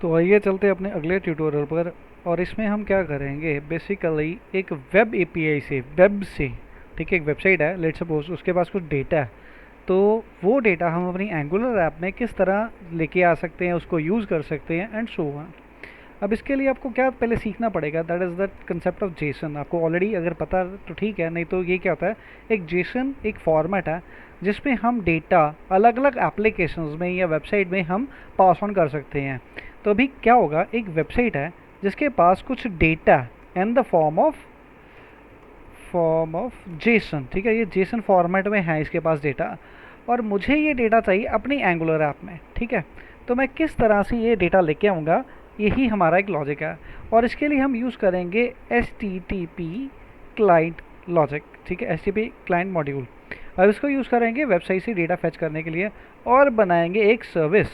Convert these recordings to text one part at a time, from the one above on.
तो आइए चलते हैं अपने अगले ट्यूटोरियल पर। और इसमें हम क्या करेंगे, बेसिकली एक वेब एपीआई से, वेब से, ठीक है, एक वेबसाइट है लेट्स सपोज, उसके पास कुछ डेटा है। तो वो डेटा हम अपनी एंगुलर ऐप में किस तरह लेके आ सकते हैं, उसको यूज़ कर सकते हैं एंड सो ऑन। अब इसके लिए आपको क्या पहले सीखना पड़ेगा, that is the concept of Jason. आपको ऑलरेडी अगर पता है तो ठीक है, नहीं तो ये क्या होता है, एक जेसन एक फॉर्मेट है जिसमें हम डेटा अलग अलग एप्लीकेशंस में या वेबसाइट में हम पास ऑन कर सकते हैं। तो अभी क्या होगा, एक वेबसाइट है जिसके पास कुछ data in the form of Jason, ठीक है, ये जेसन फॉर्मेट में है इसके पास डेटा, और मुझे ये डेटा चाहिए अपनी एंगुलर ऐप में, ठीक है। तो मैं किस तरह से ये डेटा लेके आऊँगा, यही हमारा एक लॉजिक है। और इसके लिए हम यूज़ करेंगे H T T P client logic, ठीक है, H T P client module. अब इसको यूज़ करेंगे वेबसाइट से डेटा फेच करने के लिए और बनाएंगे एक सर्विस,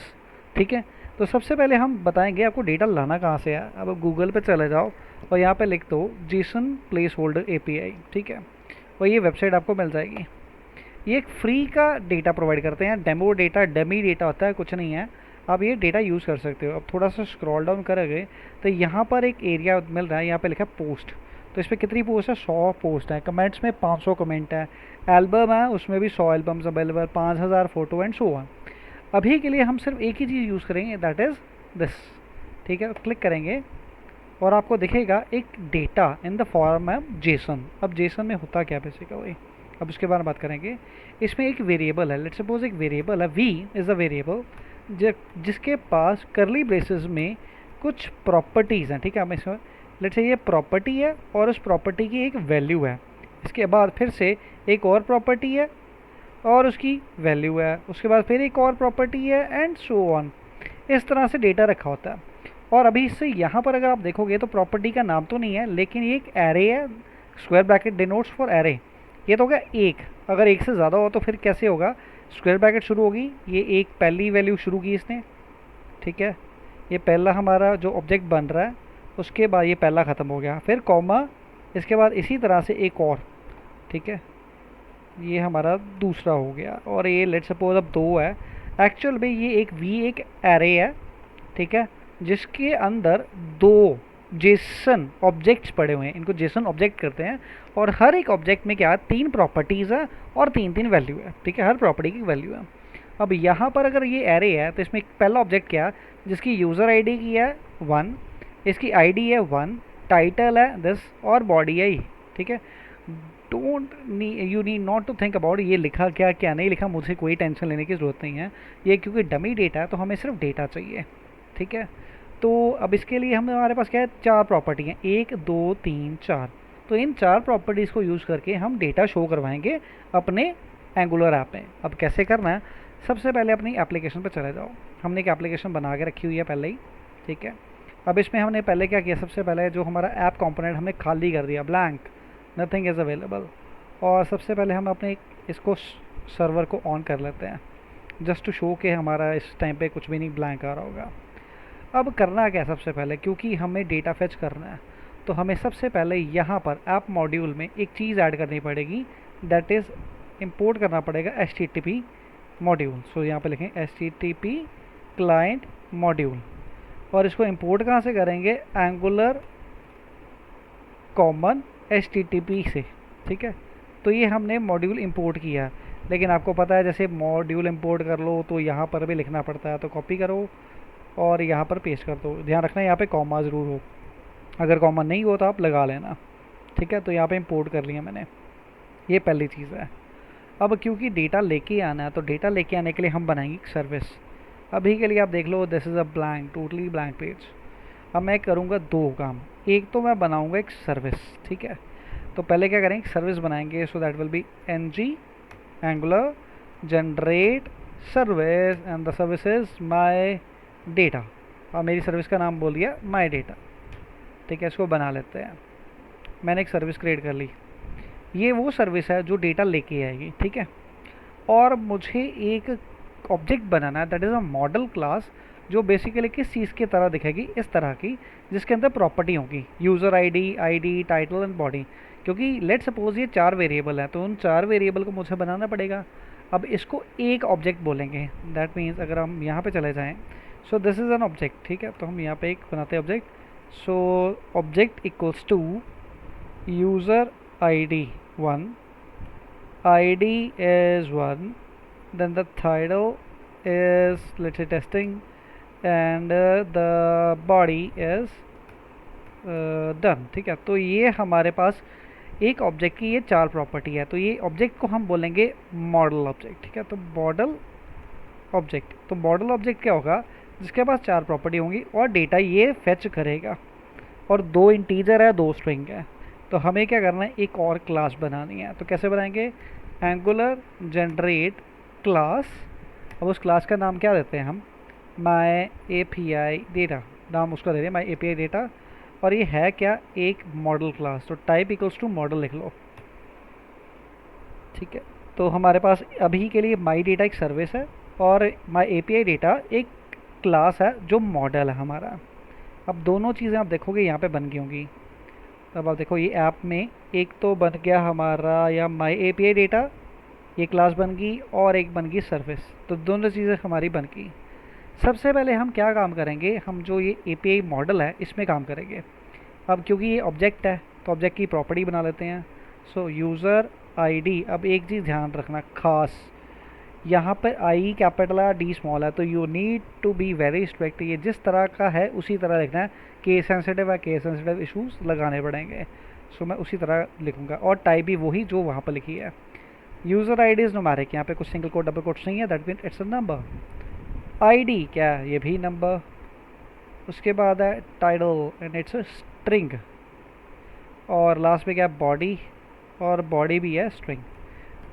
ठीक है। तो सबसे पहले हम बताएंगे आपको डेटा लाना कहाँ से है। अब गूगल पे चले जाओ और यहाँ पे लिख दो जेसन प्लेस होल्डर एपीआई, ठीक है, और ये वेबसाइट आपको मिल जाएगी। ये एक फ्री का डेटा प्रोवाइड करते हैं, डेमो डेटा, डमी डेटा होता है, कुछ नहीं है। आप ये डेटा यूज़ कर सकते हो। अब थोड़ा सा स्क्रॉल डाउन करोगे तो यहाँ पर एक एरिया मिल रहा है, यहाँ पे लिखा है पोस्ट। तो इस पर कितनी पोस्ट है, 100 पोस्ट है। कमेंट्स में 500 कमेंट है। एल्बम है, उसमें भी 100 albums available, 5000 photo and so on. अभी के लिए हम सिर्फ एक ही चीज़ यूज़ करेंगे, दैट इज़ दिस, ठीक है। क्लिक करेंगे और आपको दिखेगा एक data in the form of Jason. अब जेसन में होता क्या बेसिकली, अब उसके बारे में बात करेंगे। इसमें एक वेरिएबल है, लेट्स सपोज एक वेरिएबल है, वी इज़ अ वेरिएबल जिसके पास करली ब्रेसेस में कुछ प्रॉपर्टीज़ हैं, ठीक है। हम इसमें लेट्स से ये प्रॉपर्टी है और उस प्रॉपर्टी की एक वैल्यू है। इसके बाद फिर से एक और प्रॉपर्टी है और उसकी वैल्यू है। उसके बाद फिर एक और प्रॉपर्टी है एंड सो ऑन। इस तरह से डेटा रखा होता है। और अभी इससे यहाँ पर अगर आप देखोगे तो प्रॉपर्टी का नाम तो नहीं है, लेकिन ये एक एरे है, square bracket denotes for array. ये तो हो गया एक। अगर एक से ज़्यादा हो तो फिर कैसे होगा, स्क्वायर ब्रैकेट शुरू होगी, ये एक पहली वैल्यू शुरू की इसने, ठीक है, ये पहला हमारा जो ऑब्जेक्ट बन रहा है, उसके बाद ये पहला ख़त्म हो गया, फिर कॉमा, इसके बाद इसी तरह से एक और, ठीक है, ये हमारा दूसरा हो गया। और ये लेट्स सपोज अब दो है। एक्चुअल में ये एक वी एक एरे है, ठीक है, जिसके अंदर दो जेसन ऑब्जेक्ट्स पड़े हुए हैं, इनको जेसन ऑब्जेक्ट करते हैं। और हर एक ऑब्जेक्ट में क्या है, 3 प्रॉपर्टीज़ है और 3 वैल्यू है, ठीक है, हर प्रॉपर्टी की वैल्यू है। अब यहाँ पर अगर ये एरे है तो इसमें पहला ऑब्जेक्ट क्या है, जिसकी यूज़र आईडी की है 1, इसकी आईडी है 1, टाइटल है दिस और बॉडी है, ठीक है। Don't you need not to think about ये लिखा क्या क्या नहीं लिखा, मुझे कोई टेंशन लेने की ज़रूरत नहीं है। ये क्योंकि डमी डेटा है तो हमें सिर्फ डेटा चाहिए, ठीक है। तो अब इसके लिए हमारे पास क्या है, 4 प्रॉपर्टी हैं, 1 2 3 4। तो इन 4 प्रॉपर्टीज़ को यूज़ करके हम डेटा शो करवाएंगे अपने एंगुलर ऐप में। अब कैसे करना है, सबसे पहले अपनी एप्लीकेशन पर चले जाओ। हमने एक एप्लीकेशन बना के रखी हुई है पहले ही, ठीक है। अब इसमें हमने पहले क्या किया, सबसे पहले जो हमारा ऐप कंपोनेंट हमने खाली कर दिया, ब्लैंक, नथिंग इज़ अवेलेबल। और सबसे पहले हम अपने इसको सर्वर को ऑन कर लेते हैं, जस्ट टू शो के हमारा इस टाइम पे कुछ भी नहीं, ब्लैंक आ रहा होगा। अब करना क्या, सबसे पहले क्योंकि हमें डेटा फेच करना है तो हमें सबसे पहले यहाँ पर ऐप मॉड्यूल में एक चीज़ ऐड करनी पड़ेगी, दैट इज़ इंपोर्ट करना पड़ेगा H T T P module. So यहाँ पे लिखें H T T P client module. और इसको इंपोर्ट कहाँ से करेंगे, Angular common H T T P से, ठीक है। तो ये हमने मॉड्यूल इंपोर्ट किया, लेकिन आपको पता है जैसे मॉड्यूल इंपोर्ट कर लो तो यहाँ पर भी लिखना पड़ता है, तो कॉपी करो और यहाँ पर पेस्ट कर दो। ध्यान रखना यहाँ पे कॉमा ज़रूर हो, अगर कॉमा नहीं हो तो आप लगा लेना, ठीक है। तो यहाँ पे इंपोर्ट कर लिया मैंने, ये पहली चीज़ है। अब क्योंकि डेटा लेके आना है तो डेटा लेके आने के लिए हम बनाएंगे एक सर्विस। अभी के लिए आप देख लो, this is a blank, totally blank page. अब मैं करूँगा 2 काम, एक तो मैं बनाऊँगा एक सर्विस, ठीक है। तो पहले क्या करेंगे, सर्विस बनाएंगे, so that will be ng angular generate service and the service is my data. और मेरी सर्विस का नाम बोल दिया माई डेटा, ठीक है। इसको बना लेते हैं, मैंने एक सर्विस क्रिएट कर ली। ये वो सर्विस है जो डेटा लेके आएगी, ठीक है। और मुझे एक ऑब्जेक्ट बनाना है, that is a model class, जो बेसिकली किस चीज़ की तरह दिखेगी, इस तरह की, जिसके अंदर प्रॉपर्टी होगी, user ID title and body. क्योंकि लेट सपोज ये 4 वेरिएबल है तो उन 4 वेरिएबल को मुझे बनाना पड़ेगा। अब इसको एक ऑब्जेक्ट बोलेंगे, दैट मीन्स अगर हम यहाँ पे चले जाएँ, so this is an object, ठीक है। तो हम यहाँ पे एक बनाते हैं object. So object equals to user ID 1, ID is 1, then the title is, let's say, testing, and the body is done, ठीक है। तो ये हमारे पास एक ऑब्जेक्ट की ये चार प्रॉपर्टी है। तो ये ऑब्जेक्ट को हम बोलेंगे मॉडल ऑब्जेक्ट, ठीक है। तो मॉडल ऑब्जेक्ट, तो मॉडल ऑब्जेक्ट क्या होगा, जिसके पास चार प्रॉपर्टी होंगी और डेटा ये फेच करेगा, और दो इंटीजर है, दो स्ट्रिंग है। तो हमें क्या करना है, एक और क्लास बनानी है। तो कैसे बनाएंगे, एंगुलर जनरेट क्लास। अब उस क्लास का नाम क्या देते हैं हम, माई API डेटा, नाम उसका दे रहे हैं माई API डेटा। और ये है क्या, एक मॉडल क्लास। तो टाइप इक्वल्स टू मॉडल लिख लो, ठीक है। तो हमारे पास अभी के लिए माई डेटा एक सर्विस है और माई API डेटा एक क्लास है जो मॉडल है हमारा। अब दोनों चीज़ें आप देखोगे यहाँ पे बन गई होंगी। अब आप देखो ये ऐप में एक तो बन गया हमारा या माई API डेटा, ये क्लास बन गई, और एक बन गई सर्विस। तो दोनों चीज़ें हमारी बन गई। सबसे पहले हम क्या काम करेंगे, हम जो ये API मॉडल है इसमें काम करेंगे। अब क्योंकि ये ऑब्जेक्ट है तो ऑब्जेक्ट की प्रॉपर्टी बना लेते हैं। सो यूज़र ID, अब एक चीज़ ध्यान रखना खास, यहाँ पर I कैपिटल है, D स्मॉल है, तो you need to be very strict. ये जिस तरह का है उसी तरह लिखना है। केस सेंसिटिव है, केस सेंसिटिव इशूज़ लगाने पड़ेंगे। सो मैं उसी तरह लिखूँगा, और टाइप भी वही जो वहाँ पर लिखी है। यूज़र ID इज़ न्यूमेरिक, यहाँ पे कुछ सिंगल कोट डबल कोट्स नहीं है, that mean it's a number. ID क्या है, ये भी नंबर। उसके बाद है title and it's a string, और लास्ट में क्या है, बॉडी, और बॉडी भी है स्ट्रिंग।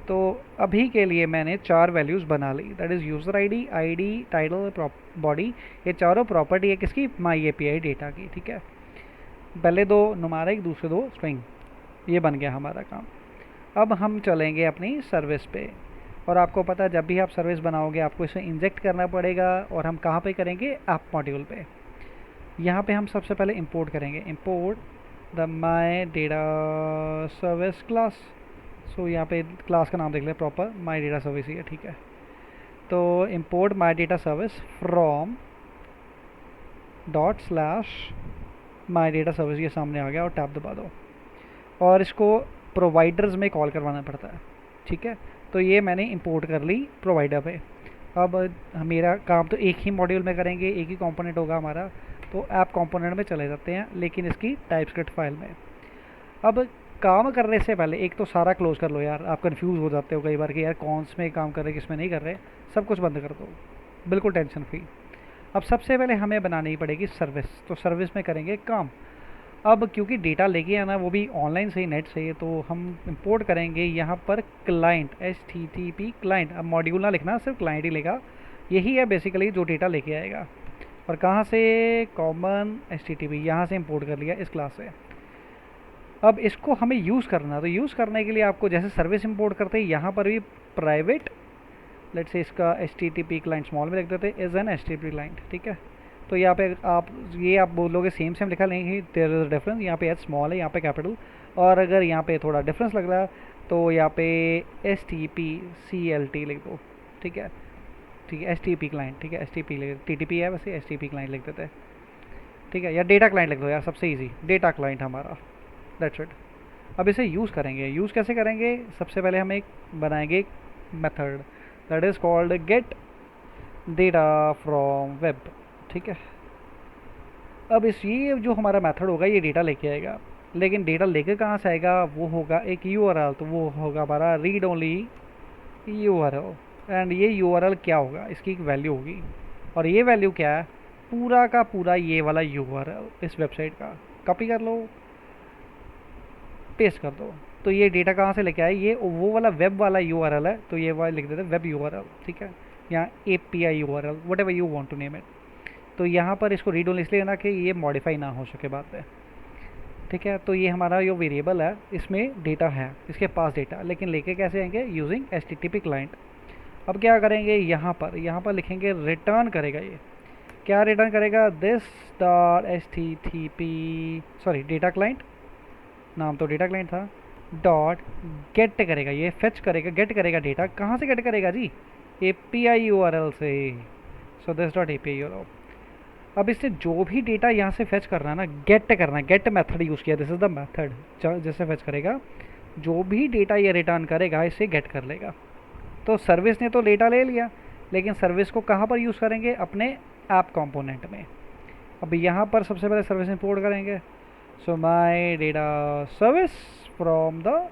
तो अभी के लिए मैंने चार वैल्यूज़ बना ली, that is user ID, title, body. ये चारों प्रॉपर्टी है किसकी, माई API डेटा की, ठीक है। पहले दो न्यूमेरिक, दूसरे दो स्ट्रिंग, ये बन गया हमारा काम। अब हम चलेंगे अपनी सर्विस पे, और आपको पता है जब भी आप सर्विस बनाओगे आपको इसे इंजेक्ट करना पड़ेगा, और हम कहाँ पे करेंगे, ऐप मॉड्यूल पे। यहाँ पे हम सबसे पहले इंपोर्ट करेंगे, import the my data service class. So यहाँ पे क्लास का नाम देख लें प्रॉपर, माई डेटा सर्विस ही है, ठीक है। तो import my data service from dot slash my data service, ये सामने आ गया, और टैब दबा दो, और इसको प्रोवाइडर्स में कॉल करवाना पड़ता है, ठीक है। तो ये मैंने इंपोर्ट कर ली प्रोवाइडर पे। अब मेरा काम तो एक ही मॉड्यूल में करेंगे, एक ही कंपोनेंट होगा हमारा। तो ऐप कंपोनेंट में चले जाते हैं, लेकिन इसकी टाइपस्क्रिप्ट फाइल में। अब काम करने से पहले एक तो सारा क्लोज कर लो यार, आप कंफ्यूज हो जाते हो कई बार कि यार कौन से में काम कर रहे किस में नहीं कर रहे। सब कुछ बंद कर दो, बिल्कुल टेंशन फ्री। अब सबसे पहले हमें बनानी पड़ेगी सर्विस, तो सर्विस में करेंगे काम। अब क्योंकि डेटा लेके आना वो भी ऑनलाइन से ही, नेट से ही, तो हम इंपोर्ट करेंगे यहाँ पर क्लाइंट, HTTP क्लाइंट। अब मॉड्यूल ना लिखना, सिर्फ क्लाइंट ही लेगा। यही है बेसिकली जो डेटा लेके आएगा। और कहाँ से, कॉमन HTTP, यहाँ से इंपोर्ट कर लिया इस क्लास से। अब इसको हमें यूज़ करना, तो यूज़ करने के लिए आपको जैसे सर्विस इंपोर्ट करते हैं यहाँ पर भी प्राइवेट, लेट्स से इसका HTTP क्लाइंट स्मॉल में लिख देते हैं, इज़ एन HTTP क्लाइंट, ठीक है। तो यहाँ पे आप बोलोगे सेम लिखा, नहीं देयर इज डिफरेंस, यहाँ पे एच स्मॉल है, यहाँ पे कैपिटल। और अगर यहाँ पे थोड़ा डिफरेंस लग रहा है तो यहाँ पे STPCLT लिख दो, ठीक है। ठीक है, STP क्लाइंट, ठीक है, STP TTP है वैसे, STP क्लाइंट लिख देते हैं, ठीक है। या डेटा क्लाइंट लिख दो यार, सबसे ईजी, डेटा क्लाइंट हमारा, दैट्स इट। अब इसे यूज़ करेंगे, यूज़ कैसे करेंगे, सबसे पहले हम एक बनाएंगे method, that is called gate data from web, ठीक है। अब इस ये जो हमारा मेथड होगा ये डेटा लेके आएगा, लेकिन डेटा लेके कहाँ से आएगा, वो होगा एक URL, तो वो होगा हमारा रीड ओनली URL। एंड ये URL क्या होगा, इसकी एक वैल्यू होगी, और ये वैल्यू क्या है, पूरा का पूरा ये वाला URL इस वेबसाइट का। कॉपी कर लो, पेस्ट कर दो। तो ये डेटा कहाँ से लेके आए, ये वो वाला वेब वाला URL है, तो ये वाला लिख देते हैं वेब URL, ठीक है। यहाँ API URL, whatever you want to name it. तो यहाँ पर इसको रीड ओनली इसलिए ना कि ये मॉडिफाई ना हो सके बाद में, ठीक है। तो ये हमारा जो वेरिएबल है इसमें डेटा है, इसके पास डेटा, लेकिन लेके कैसे आएंगे, यूजिंग HTTP क्लाइंट। अब क्या करेंगे, यहाँ पर लिखेंगे रिटर्न करेगा, ये क्या रिटर्न करेगा, this dot HTTP, sorry data client, नाम तो डेटा क्लाइंट था, डॉट गेट करेगा, ये फेच करेगा, गेट करेगा डेटा। कहाँ से गेट करेगा जी, API URL से। सो दिस डॉट API URL, अब इसने जो भी डेटा यहाँ से फेच करना है ना, गेट करना है, गेट मेथड यूज़ किया, दिस इज़ द मेथड जैसे फेच करेगा, जो भी डेटा ये रिटर्न करेगा इसे गेट कर लेगा। तो सर्विस ने तो डेटा ले लिया, लेकिन सर्विस को कहाँ पर यूज़ करेंगे, अपने ऐप कंपोनेंट में। अब यहाँ पर सबसे पहले सर्विस इंपोर्ट करेंगे, so my data service from the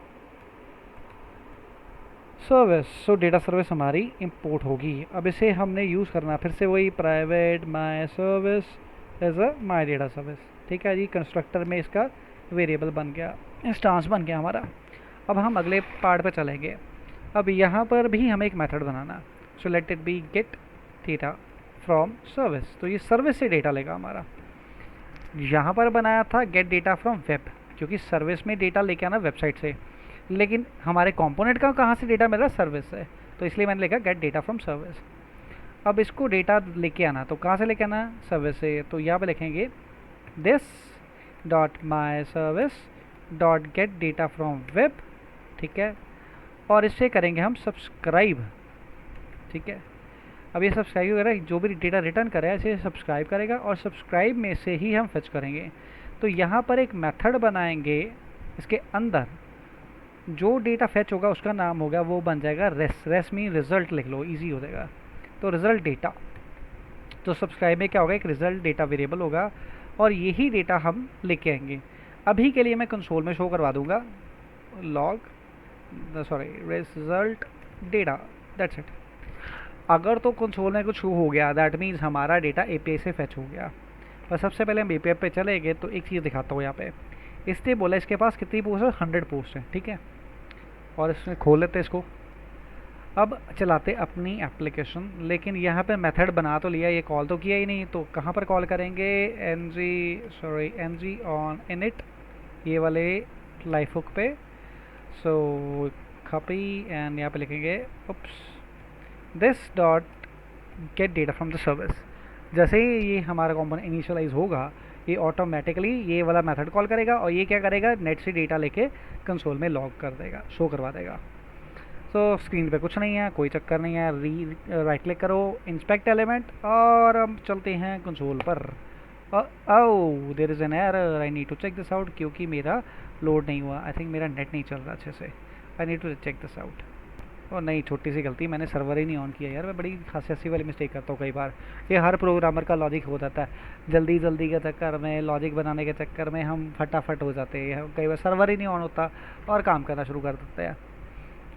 service, so data service हमारी इंपोर्ट होगी। अब इसे हमने यूज़ करना फिर से वही private my service as a my data service, ठीक है जी। कंस्ट्रक्टर में इसका वेरिएबल बन गया, इंस्टांस बन गया हमारा। अब हम अगले पार्ट पे चलेंगे। अब यहाँ पर भी हमें एक method banana, so let it be gate data from service, तो ये सर्विस से डेटा लेगा हमारा। यहाँ पर बनाया था गेट डेटा फ्रॉम वेब, क्योंकि सर्विस में डेटा लेके आना वेबसाइट से, लेकिन हमारे कंपोनेंट का कहाँ से डेटा मिल रहा है, सर्विस से, तो इसलिए मैंने लिखा गेट डेटा फ्रॉम सर्विस। अब इसको डेटा लेके आना, तो कहाँ से लेके आना, सर्विस से, तो यहाँ पे लिखेंगे this dot my service dot get data from web, ठीक है। और इससे करेंगे हम सब्सक्राइब, ठीक है। अब ये सब्सक्राइब करेगा, जो भी डेटा रिटर्न करेगा इसे सब्सक्राइब करेगा, और सब्सक्राइब में से ही हम फेच करेंगे। तो यहाँ पर एक मेथड बनाएंगे, इसके अंदर जो डेटा फेच होगा उसका नाम होगा, वो बन जाएगा रेस, रेस मीन रिजल्ट, लिख लो इजी हो जाएगा। तो रिजल्ट डेटा, तो सब्सक्राइब में क्या होगा, एक रिजल्ट डेटा वेरिएबल होगा, और यही डेटा हम लेके आएंगे। अभी के लिए मैं कंसोल में शो करवा दूंगा log result data, that's it. अगर तो कंसोल में कुछ शो हो गया, दैट मीन्स हमारा डेटा एपीआई से फेच हो गया। पर सबसे पहले हम एपीआई पे चले गए, तो एक चीज़ दिखाता हूँ यहाँ पे। इसने बोला इसके पास कितनी पोस्ट है, 100 पोस्ट है, ठीक है। और इसमें खोल लेते इसको, अब चलाते अपनी एप्लीकेशन। लेकिन यहाँ पे मेथड बना तो लिया, ये कॉल तो किया ही नहीं, तो कहाँ पर कॉल करेंगे, एन जी ऑन इनिट, ये वाले लाइफ हुक पे। सो कॉपी एंड यहाँ पे लिखेंगे oops this dot get data from the service. जैसे ही ये हमारा कंपोनेंट इनिशियलाइज होगा, ये ऑटोमेटिकली ये वाला मेथड कॉल करेगा, और ये क्या करेगा, नेट से डेटा लेके कंसोल में लॉग कर देगा, शो करवा देगा। तो स्क्रीन पे कुछ नहीं है, कोई चक्कर नहीं है, राइट क्लिक करो, इंस्पेक्ट एलिमेंट, और हम चलते हैं कंसोल पर। Oh there is an error, I need to check this out, क्योंकि मेरा लोड नहीं हुआ, आई थिंक मेरा नेट नहीं चल रहा अच्छे से, I need to check this out. और नहीं, छोटी सी गलती, मैंने सर्वर ही नहीं ऑन किया यार। मैं बड़ी हंसी वाली मिस्टेक करता हूँ कई बार, ये हर प्रोग्रामर का लॉजिक हो जाता है। जल्दी जल्दी के चक्कर में, लॉजिक बनाने के चक्कर में हम फटाफट हो जाते हैं, कई बार सर्वर ही नहीं ऑन होता और काम करना शुरू कर देते हैं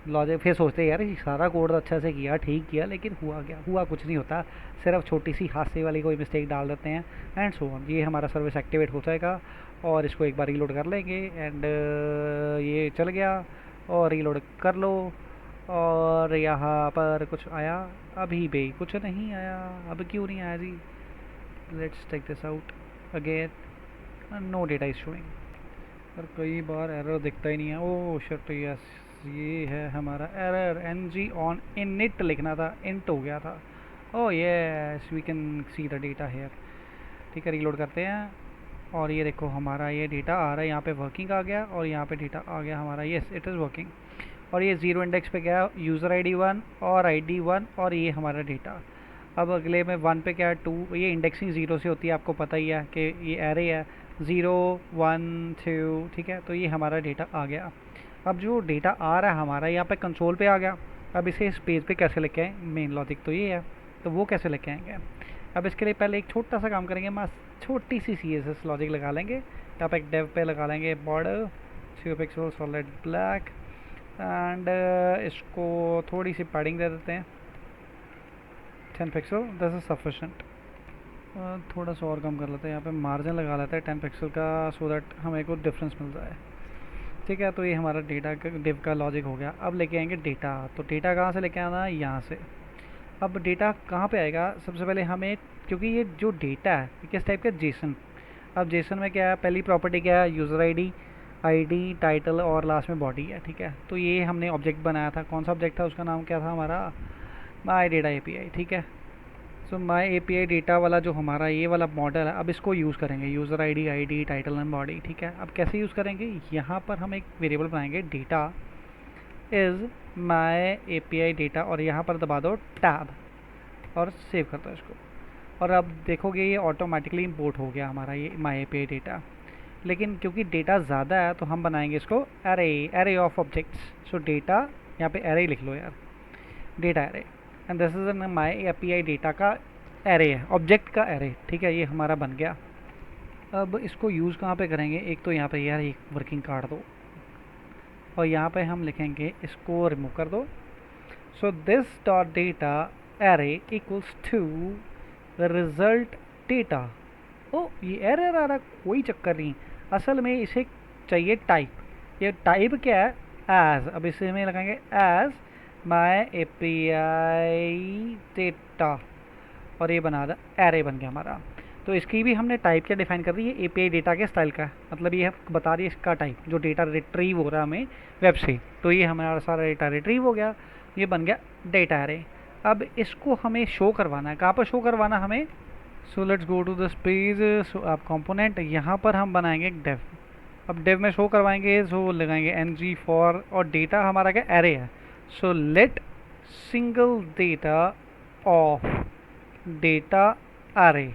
लॉजिक। फिर सोचते हैं यार ये सारा कोड तो अच्छा से किया, ठीक किया, लेकिन हुआ क्या, हुआ कुछ नहीं होता, सिर्फ छोटी सी हादसे वाली कोई मिस्टेक डाल देते हैं, एंड सो ऑन। ये हमारा सर्विस एक्टिवेट हो जाएगा, और इसको एक बार रीलोड कर लेंगे, एंड ये चल गया, और रीलोड कर लो। और यहाँ पर कुछ आया, अभी भी कुछ नहीं आया, अब क्यों नहीं आया जी, let's take this out again, no data is showing. और कई बार एरर दिखता ही नहीं है, ओह शिट, यस ये है हमारा error, N G on init लिखना था, इंट हो गया था। Oh yes we can see the data here, ठीक है। रीलोड करते हैं, और ये देखो हमारा ये डेटा आ रहा है, यहाँ पे वर्किंग आ गया, और यहाँ पे डेटा आ गया हमारा, यस इट इज़ वर्किंग। और ये ज़ीरो इंडेक्स पे गया, यूज़र ID 1 और ID 1, और ये हमारा डेटा। अब अगले में 1 पे क्या है, 2, ये इंडेक्सिंग 0 से होती है, आपको पता ही है कि ये एरे है, 0 1 2, ठीक है। तो ये हमारा डेटा आ गया। अब जो डेटा आ रहा है हमारा यहाँ पे कंसोल पे आ गया, अब इसे इस पेज पे कैसे लेके आएँ, मेन लॉजिक तो ये है, तो वो कैसे लेके आएंगे। अब इसके लिए पहले एक छोटा सा काम करेंगे, छोटी सी CSS लॉजिक लगा लेंगे। यहाँ पे एक डेव पे लगा लेंगे border 6 pixel solid black, and इसको थोड़ी सी पैडिंग दे देते हैं, 10 पिक्सल, दिस इज सफिशेंट। थोड़ा सा और कम कर लेते हैं, यहाँ पे मार्जिन लगा लेते हैं 10 पिक्सल का, सो दैट हमें को डिफरेंस मिल जाए, ठीक है। तो ये हमारा डेटा का डिव का लॉजिक हो गया। अब लेके आएंगे डेटा, तो डेटा कहाँ से लेके आना है, यहाँ से। अब डेटा कहाँ पे आएगा, सबसे पहले हमें, क्योंकि ये जो डेटा है किस टाइप का, जेसन। अब जेसन में क्या है, पहली प्रॉपर्टी क्या है, यूज़र ID टाइटल, और लास्ट में बॉडी है, ठीक है। तो ये हमने ऑब्जेक्ट बनाया था, कौन सा ऑब्जेक्ट था, उसका नाम क्या था हमारा, माई डेटा API, ठीक है। सो माई API डेटा वाला जो हमारा ये वाला मॉडल है, अब इसको यूज़ करेंगे, user ID title and body, ठीक है। अब कैसे यूज़ करेंगे, यहाँ पर हम एक वेरिएबल बनाएंगे, data is my API data, और यहाँ पर दबा दो टैब, और सेव कर दो इसको। और अब देखोगे ये ऑटोमेटिकली इंपोर्ट हो गया हमारा ये माई एपीआई डेटा। लेकिन क्योंकि डेटा ज़्यादा है तो हम बनाएंगे इसको array, array of objects. So data, यहाँ पे एरे लिख लो यार, data array, and this is an my API data का एरे है, ऑब्जेक्ट का एरे। ठीक है, ये हमारा बन गया। अब इसको यूज़ कहाँ पे करेंगे, एक तो यहाँ पे यार एक वर्किंग काट दो, और यहाँ पे हम लिखेंगे, इसको रिमूव कर दो। So this dot data array equals to the result data. ओ ये एरर आ रहा, कोई चक्कर नहीं, असल में इसे चाहिए टाइप। ये टाइप क्या है, एज। अब इसे में लगाएंगे एज माई एपीआई डेटा, और ये बना दा एरे बन गया हमारा। तो इसकी भी हमने टाइप क्या डिफाइन कर दी है, एपीआई डेटा के स्टाइल का, मतलब ये बता रही है इसका टाइप, जो डेटा रिट्रीव हो रहा है हमें वेब से। तो ये हमारा सारा डेटा रिट्रीव हो गया, ये बन गया डेटा एरे। अब इसको हमें शो करवाना है, कहाँ पर शो करवाना हमें। So let's go to this page. So आप कंपोनेंट, यहाँ पर हम बनाएंगे एक डेव। अब डेव में शो करवाएंगे, सो लगाएंगे एनजी फॉर, और डेटा हमारा क्या एरे है। So let single data of data array.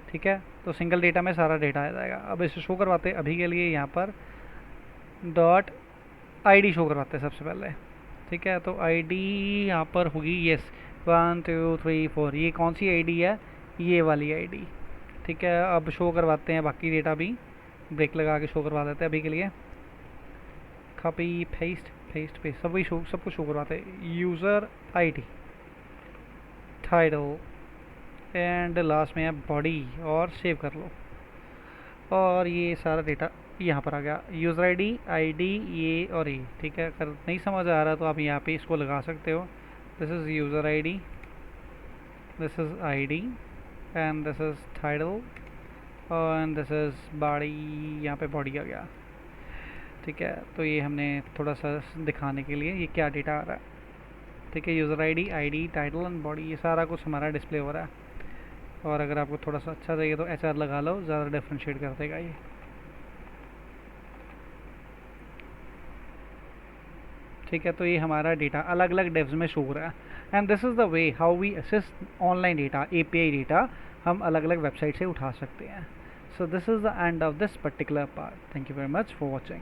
ठीक है, तो सिंगल डेटा में सारा डेटा आ जाएगा। अब इसे शो करवाते हैं अभी के लिए, यहाँ पर डॉट आईडी शो करवाते हैं सबसे पहले। ठीक है, तो आईडी यहाँ पर होगी, यस 1 2 3 4, ये कौन सी आईडी है, ये वाली आईडी। ठीक है, अब शो करवाते हैं बाकी डेटा भी, ब्रेक लगा के शो करवा देते हैं अभी के लिए। कॉपी पेस्ट पेस्ट पेस्ट, सब कुछ शो करवाते हैं। User ID, title, and last में है बॉडी, और सेव कर लो। और ये सारा डेटा यहाँ पर आ गया, यूज़र आईडी ये और ये। ठीक है, अगर नहीं समझ आ रहा तो आप यहाँ पे इसको लगा सकते हो। This is user ID, this is ID, and this is title, and this is body, यहाँ पे बॉडी आ गया। ठीक है, तो ये हमने थोड़ा सा दिखाने के लिए ये क्या डेटा आ रहा है। ठीक है, user ID, title and body, ये सारा कुछ हमारा डिस्प्ले हो रहा है। और अगर आपको थोड़ा सा अच्छा चाहिए तो एचआर लगा लो, ज़्यादा डिफ्रेंशिएट कर देगा ये। ठीक है, तो ये हमारा डेटा अलग अलग डेव्स में शो हो रहा है, and this is the way how we access online data, API data हम अलग अलग वेबसाइट से उठा सकते हैं। So this is the end of this particular part. Thank you very much for watching.